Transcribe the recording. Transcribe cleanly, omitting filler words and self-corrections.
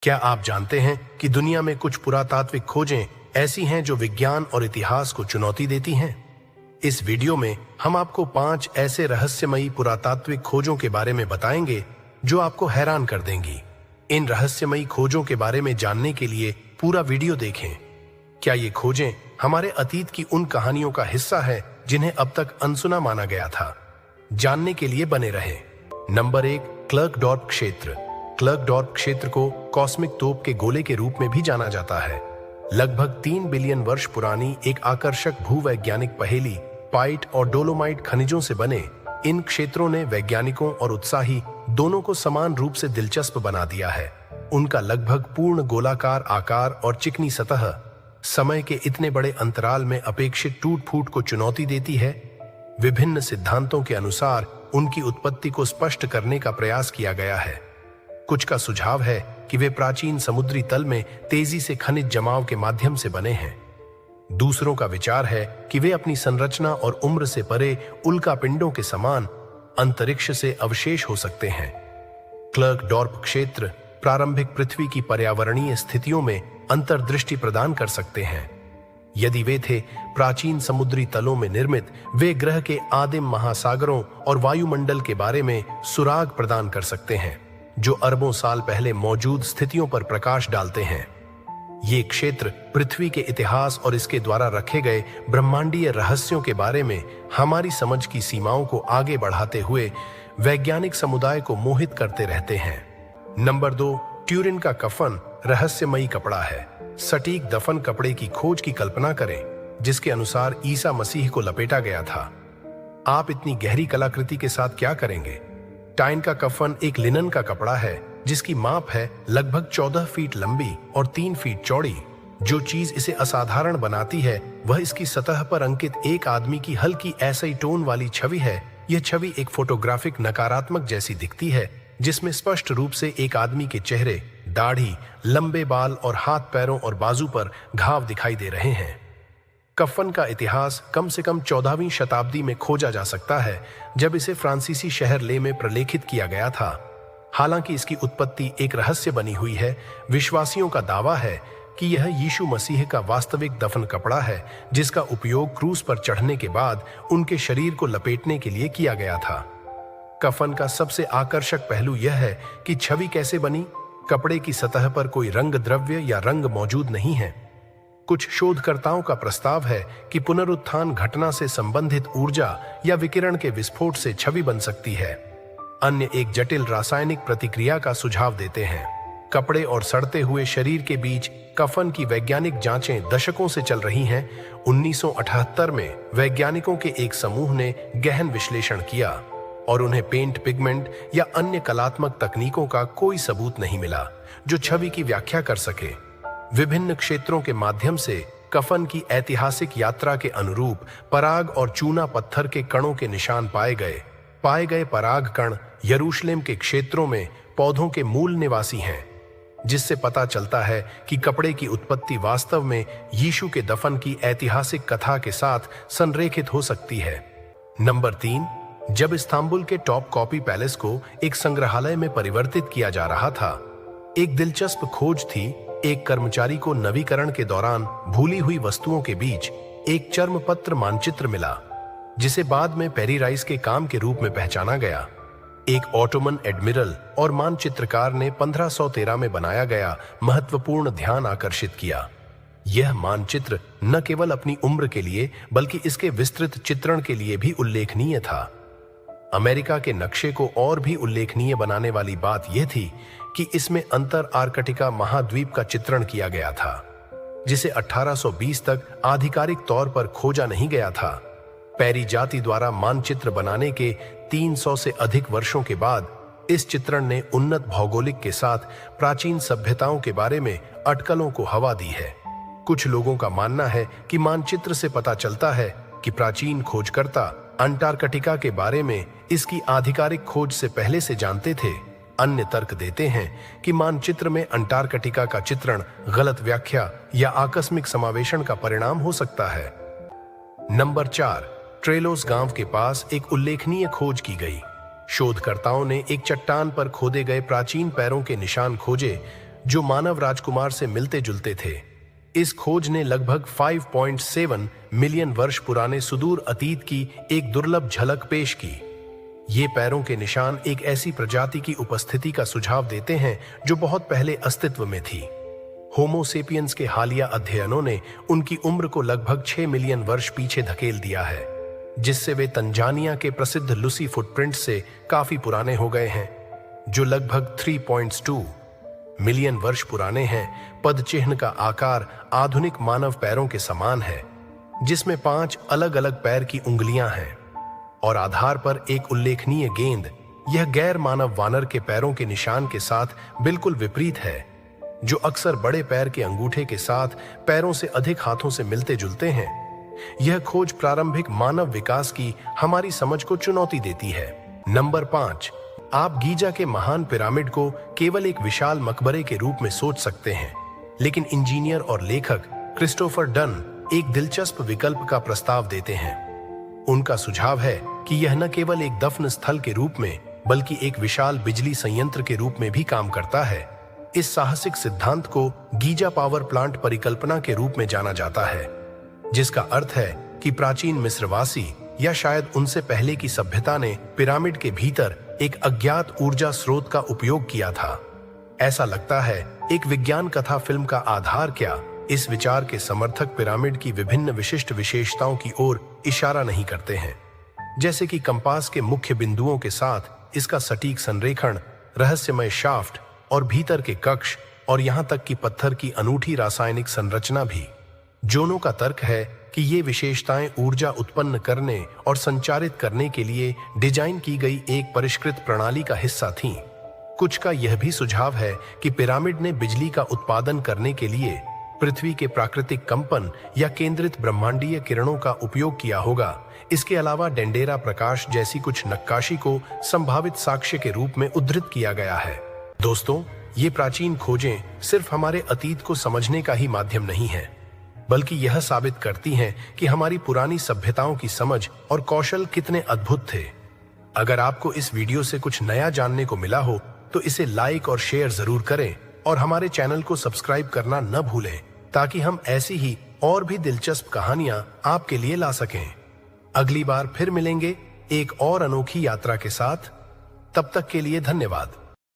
क्या आप जानते हैं कि दुनिया में कुछ पुरातात्विक खोजें ऐसी हैं जो विज्ञान और इतिहास को चुनौती देती हैं? इस वीडियो में हम आपको 5 ऐसे रहस्यमयी पुरातात्विक खोजों के बारे में बताएंगे जो आपको हैरान कर देंगी। इन रहस्यमयी खोजों के बारे में जानने के लिए पूरा वीडियो देखें। क्या ये खोजें हमारे अतीत की उन कहानियों का हिस्सा है जिन्हें अब तक अनसुना माना गया था? जानने के लिए बने रहें। नंबर 1, क्लर्कडॉर्प क्षेत्र। क्लर्कडॉर्प क्षेत्र को कॉस्मिक तोप के गोले के रूप में भी जाना जाता है। लगभग 3 बिलियन वर्ष पुरानी एक आकर्षक भूवैज्ञानिक पहेली पाइट और डोलोमाइट खनिजों से बने इन क्षेत्रों ने वैज्ञानिकों और उत्साही दोनों को समान रूप से दिलचस्प बना दिया है। उनका लगभग पूर्ण गोलाकार आकार और चिकनी सतह समय के इतने बड़े अंतराल में अपेक्षित टूट फूट को चुनौती देती है। विभिन्न सिद्धांतों के अनुसार उनकी उत्पत्ति को स्पष्ट करने का प्रयास किया गया है। कुछ का सुझाव है कि वे प्राचीन समुद्री तल में तेजी से खनिज जमाव के माध्यम से बने हैं। दूसरों का विचार है कि वे अपनी संरचना और उम्र से परे उल्कापिंडों के समान अंतरिक्ष से अवशेष हो सकते हैं। क्लर्कडॉर्प क्षेत्र प्रारंभिक पृथ्वी की पर्यावरणीय स्थितियों में अंतर्दृष्टि प्रदान कर सकते हैं। यदि वे थे प्राचीन समुद्री तलों में निर्मित, वे ग्रह के आदिम महासागरों और वायुमंडल के बारे में सुराग प्रदान कर सकते हैं जो अरबों साल पहले मौजूद स्थितियों पर प्रकाश डालते हैं। ये क्षेत्र पृथ्वी के इतिहास और इसके द्वारा रखे गए ब्रह्मांडीय रहस्यों के बारे में हमारी समझ की सीमाओं को आगे बढ़ाते हुए वैज्ञानिक समुदाय को मोहित करते रहते हैं। नंबर 2, ट्यूरिन का कफन रहस्यमयी कपड़ा है। सटीक दफन कपड़े की खोज की कल्पना करें जिसके अनुसार ईसा मसीह को लपेटा गया था। आप इतनी गहरी कलाकृति के साथ क्या करेंगे? टाइन का कफन एक लिनन का कपड़ा है जिसकी माप है लगभग 14 फीट लंबी और 3 फीट चौड़ी। जो चीज इसे असाधारण बनाती है वह इसकी सतह पर अंकित एक आदमी की हल्की एसीटोन वाली छवि है। यह छवि एक फोटोग्राफिक नकारात्मक जैसी दिखती है जिसमें स्पष्ट रूप से एक आदमी के चेहरे, दाढ़ी, लंबे बाल और हाथ, पैरों और बाजू पर घाव दिखाई दे रहे हैं। कफन का इतिहास कम से कम 14वीं शताब्दी में खोजा जा सकता है जब इसे फ्रांसीसी शहर ले में प्रलेखित किया गया था। हालांकि इसकी उत्पत्ति एक रहस्य बनी हुई है। विश्वासियों का दावा है कि यह यीशु मसीह का वास्तविक दफन कपड़ा है जिसका उपयोग क्रूस पर चढ़ने के बाद उनके शरीर को लपेटने के लिए किया गया था। कफन का सबसे आकर्षक पहलू यह है कि छवि कैसे बनी। कपड़े की सतह पर कोई रंग द्रव्य या रंग मौजूद नहीं है। कुछ शोधकर्ताओं का प्रस्ताव है कि पुनरुत्थान घटना से संबंधित ऊर्जा या विकिरण के विस्फोट से छवि बन सकती है। अन्य एक जटिल रासायनिक प्रतिक्रिया का सुझाव देते हैं। कपड़े और सड़ते हुए शरीर के बीच कफन की वैज्ञानिक जांचें दशकों से चल रही हैं। 1978 में वैज्ञानिकों के एक समूह ने गहन विश्लेषण किया और उन्हें पेंट, पिगमेंट या अन्य कलात्मक तकनीकों का कोई सबूत नहीं मिला जो छवि की व्याख्या कर सके। विभिन्न क्षेत्रों के माध्यम से कफन की ऐतिहासिक यात्रा के अनुरूप पराग और चूना पत्थर के कणों के निशान पाए गए पराग कण यरूशलेम के क्षेत्रों में पौधों के मूल निवासी हैं, जिससे पता चलता है कि कपड़े की उत्पत्ति वास्तव में यीशु के दफन की ऐतिहासिक कथा के साथ संरेखित हो सकती है। नंबर 3, जब इस्तांबुल के टॉप कॉपी पैलेस को एक संग्रहालय में परिवर्तित किया जा रहा था, एक दिलचस्प खोज थी। एक कर्मचारी को नवीकरण के दौरान भूली हुई वस्तुओं के बीच एक चर्मपत्र मानचित्र मिला जिसे बाद में पेरी राइस के काम के रूप में पहचाना गया। एक ऑटोमन एडमिरल और मानचित्रकार ने 1513 में बनाया गया महत्वपूर्ण ध्यान आकर्षित किया। यह मानचित्र न केवल अपनी उम्र के लिए बल्कि इसके विस्तृत चित्रण के लिए भी उल्लेखनीय था। अमेरिका के नक्शे को और भी उल्लेखनीय बनाने वाली बात यह थी कि इसमें अंतर आर्कटिका महाद्वीप का चित्रण किया गया था जिसे 1820 तक आधिकारिक तौर पर खोजा नहीं गया था। पेरी जाति द्वारा मानचित्र बनाने के 300 से अधिक वर्षों के बाद इस चित्रण ने उन्नत भौगोलिक के साथ प्राचीन सभ्यताओं के बारे में अटकलों को हवा दी है। कुछ लोगों का मानना है कि मानचित्र से पता चलता है कि प्राचीन खोजकर्ता अंटार्कटिका के बारे में इसकी आधिकारिक खोज से पहले से जानते थे। अन्य तर्क देते हैं कि मानचित्र में अंटार्कटिका का चित्रण गलत व्याख्या या आकस्मिक समावेशन का परिणाम हो सकता है। नंबर 4, ट्रेलोस गांव के पास एक उल्लेखनीय खोज की गई। शोधकर्ताओं ने एक चट्टान पर खोदे गए प्राचीन पैरों के निशान खोजे जो मानव राजकुमार से मिलते जुलते थे। इस खोज ने लगभग 5.7 मिलियन वर्ष पुराने सुदूर अतीत की एक दुर्लभ झलक पेश की। ये पैरों के निशान एक ऐसी प्रजाति की उपस्थिति का सुझाव देते हैं जो बहुत पहले अस्तित्व में थी। होमो सेपियंस के हालिया अध्ययनों ने उनकी उम्र को लगभग 6 मिलियन वर्ष पीछे धकेल दिया है, जिससे वे तंजानिया के प्रसिद्ध लूसी फुटप्रिंट से काफी पुराने हो गए हैं, जो लगभग 3.2 मिलियन वर्ष पुराने हैं। पद चिन्ह का आकार आधुनिक मानव पैरों के समान है, जिसमें 5 अलग अलग पैर की उंगलियां हैं और आधार पर एक उल्लेखनीय गेंद। यह गैर मानव वानर के पैरों के निशान के साथ बिल्कुल विपरीत है, जो अक्सर बड़े पैर के अंगूठे के साथ पैरों से अधिक हाथों से मिलते जुलते हैं। यह खोज प्रारंभिक मानव विकास की हमारी समझ को चुनौती देती है। नंबर 5, आप गीजा के महान पिरामिड को केवल एक विशाल मकबरे के रूप में सोच सकते हैं, लेकिन इंजीनियर और लेखक क्रिस्टोफर डन एक दिलचस्प विकल्प का प्रस्ताव देते हैं। उनका सुझाव है कि यह न केवल एक दफन स्थल के रूप में, बल्कि एक विशाल बिजली संयंत्र के रूप में भी काम करता है। इस साहसिक सिद्धांत को गीजा पावर प्लांट परिकल्पना के रूप में जाना जाता है, जिसका अर्थ है कि प्राचीन मिस्रवासी या शायद उनसे पहले की सभ्यता ने पिरामिड के भीतर एक अज्ञात ऊर्जा स्रोत का उपयोग किया था। ऐसा लगता है एक विज्ञान कथा फिल्म का आधार क्या इस विचार के समर्थक पिरामिड की विभिन्न विशिष्ट विशेषताओं की ओर इशारा नहीं करते हैं, जैसे कि कंपास के मुख्य बिंदुओं के साथ इसका सटीक संरेखण, रहस्यमय शाफ्ट और भीतर के कक्ष, और यहां तक कि पत्थर की अनूठी रासायनिक संरचना भी। जोनो का तर्क है कि ये विशेषताएं ऊर्जा उत्पन्न करने और संचारित करने के लिए डिजाइन की गई एक परिष्कृत प्रणाली का हिस्सा थीं। कुछ का यह भी सुझाव है कि पिरामिड ने बिजली का उत्पादन करने के लिए पृथ्वी के प्राकृतिक कंपन या केंद्रित ब्रह्मांडीय किरणों का उपयोग किया होगा। इसके अलावा डेंडेरा प्रकाश जैसी कुछ नक्काशी को संभावित साक्ष्य के रूप में उद्धृत किया गया है। दोस्तों, ये प्राचीन खोजें सिर्फ हमारे अतीत को समझने का ही माध्यम नहीं है, बल्कि यह साबित करती हैं कि हमारी पुरानी सभ्यताओं की समझ और कौशल कितने अद्भुत थे। अगर आपको इस वीडियो से कुछ नया जानने को मिला हो तो इसे लाइक और शेयर जरूर करें और हमारे चैनल को सब्सक्राइब करना न भूलें, ताकि हम ऐसी ही और भी दिलचस्प कहानियां आपके लिए ला सकें। अगली बार फिर मिलेंगे एक और अनोखी यात्रा के साथ। तब तक के लिए धन्यवाद।